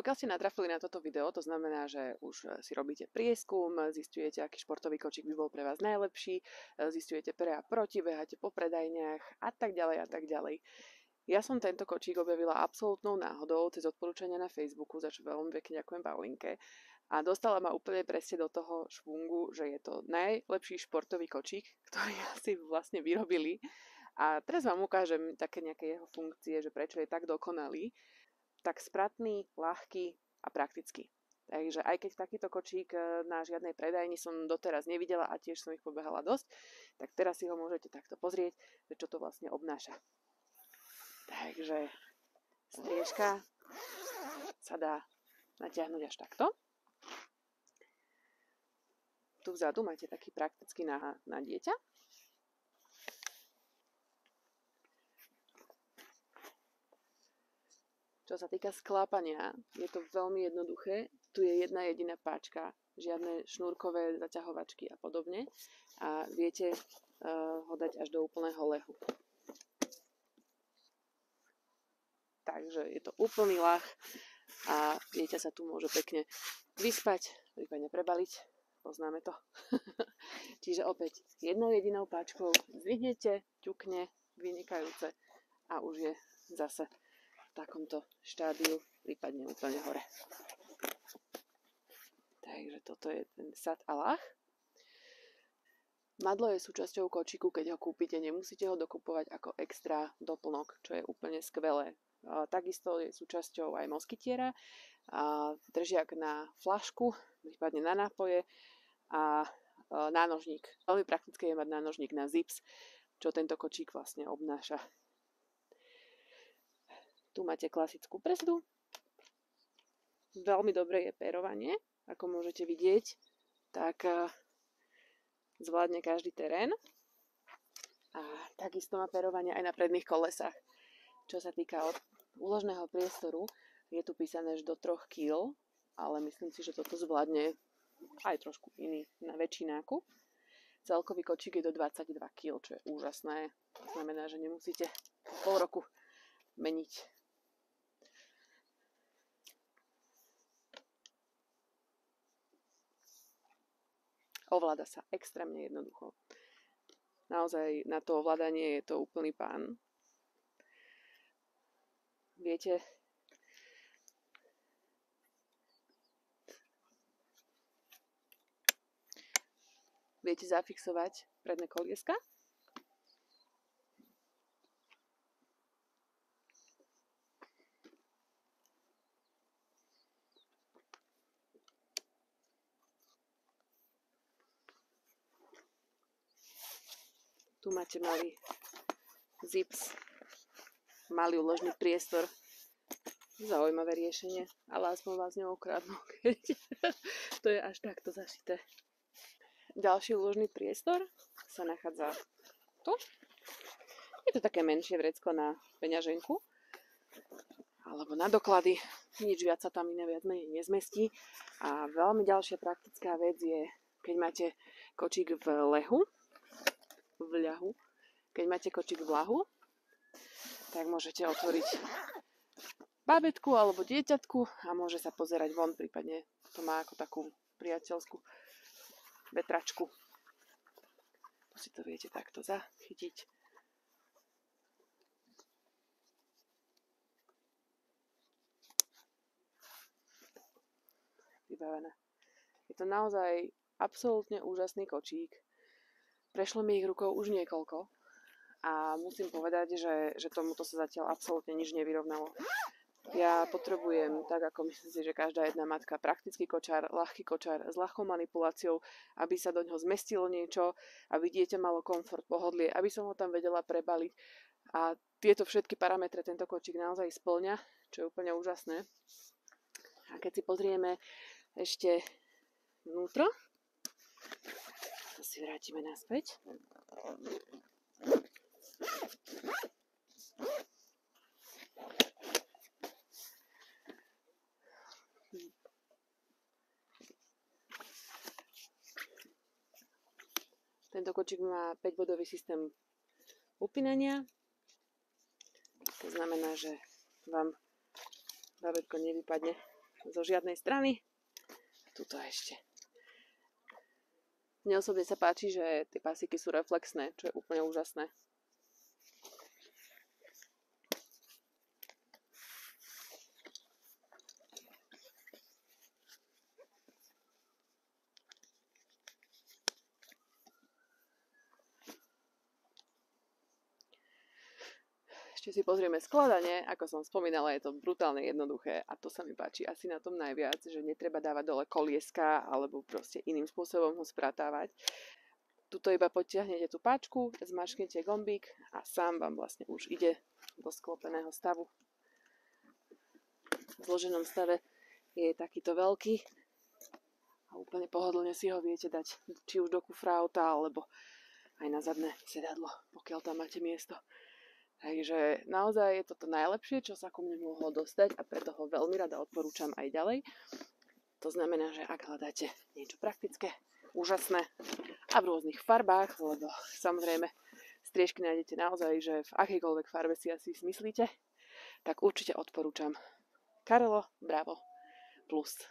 Pokiaľ ste natrafili na toto video, to znamená, že už si robíte prieskum, zisťujete, aký športový kočík by bol pre vás najlepší, zisťujete pre a proti, beháte po predajniach a tak ďalej a tak ďalej. Ja som tento kočík objavila absolútnou náhodou cez odporúčania na Facebooku, za čo veľmi pekne ďakujem Paulinke. A dostala ma úplne presne do toho švungu, že je to najlepší športový kočík, ktorý asi vlastne vyrobili. A teraz vám ukážem také nejaké jeho funkcie, že prečo je tak dokonalý. Tak spratný, ľahký a praktický. Takže aj keď takýto kočík na žiadnej predajni som doteraz nevidela a tiež som ich pobehala dosť, tak teraz si ho môžete takto pozrieť, že čo to vlastne obnáša. Takže striežka sa dá natiahnuť až takto. Tu vzadu máte taký praktický na dieťa. Čo sa týka sklápania, je to veľmi jednoduché. Tu je jedna jediná páčka, žiadne šnúrkové zaťahovačky a podobne. A viete ho dať až do úplného lehu. Takže je to úplný ľah a dieťa sa tu môže pekne vyspať, prípadne prebaliť. Poznáme to. Čiže opäť jednou jedinou páčkou zdvihnete, ťukne, vynikajúce a už je zase v takomto štádiu, prípadne úplne hore. Takže toto je ten sad a ľah. Madlo je súčasťou kočíku, keď ho kúpite, nemusíte ho dokupovať ako extra doplnok, čo je úplne skvelé. Takisto je súčasťou aj moskytiera, držiak na fľašku, prípadne na nápoje a nánožník. Veľmi praktické je mať nánožník na zips, čo tento kočík vlastne obnáša. Tu máte klasickú brzdu. Veľmi dobré je pérovanie. Ako môžete vidieť, tak zvládne každý terén. A takisto má pérovanie aj na predných kolesách. Čo sa týka úložného priestoru, je tu písané, že do 3 kg, ale myslím si, že toto zvládne aj trošku iný, na väčší nákup. Celkový kočík je do 22 kg, čo je úžasné. To znamená, že nemusíte pol roku meniť. Ovláda sa extrémne jednoducho. Naozaj na to ovládanie je to úplný pán. Viete zafixovať predné kolieska. Tu máte malý zips, malý úložný priestor. Zaujímavé riešenie, ale aspoň vás neokradnú, keď to je až takto zašité. Ďalší úložný priestor sa nachádza tu. Je to také menšie vrecko na peňaženku alebo na doklady. Nič viac sa tam iné viac menej nezmestí. A veľmi ďalšia praktická vec je, keď máte kočík v ľahu, keď máte kočík v lahu, tak môžete otvoriť bábätku alebo dieťatku a môže sa pozerať von, prípadne to má ako takú priateľskú vetračku. To si to viete takto zachytiť. Vybavené. Je to naozaj absolútne úžasný kočík. Prešlo mi ich rukou už niekoľko a musím povedať, že tomuto sa zatiaľ absolútne nič nevyrovnalo. Ja potrebujem, tak ako myslím si, že každá jedna matka, praktický kočár, ľahký kočár s ľahkou manipuláciou, aby sa do ňoho zmestilo niečo, aby dieťa malo komfort, pohodlie, aby som ho tam vedela prebaliť. A tieto všetky parametre tento kočík naozaj spĺňa, čo je úplne úžasné. A keď si pozrieme ešte vnútro, si vrátime naspäť. Tento kočík má 5-bodový systém upínania. To znamená, že vám bábätko nevypadne zo žiadnej strany. Tuto ešte. Mne osobne sa páči, že tie pasíky sú reflexné, čo je úplne úžasné. Ešte si pozrieme skladanie, ako som spomínala, je to brutálne jednoduché a to sa mi páči asi na tom najviac, že netreba dávať dole kolieska alebo proste iným spôsobom ho spratávať. Tuto iba potiahnete tú páčku, zmačknete gombík a sám vám vlastne už ide do sklopeného stavu. V zloženom stave je takýto veľký a úplne pohodlne si ho viete dať či už do kufra auta alebo aj na zadné sedadlo, pokiaľ tam máte miesto. Takže naozaj je toto najlepšie, čo sa ku mne mohlo dostať a preto ho veľmi rada odporúčam aj ďalej. To znamená, že ak hľadáte niečo praktické, úžasné a v rôznych farbách, lebo samozrejme striežky nájdete naozaj, že v akejkoľvek farbe si asi myslíte, tak určite odporúčam Karlo Bravo Plus.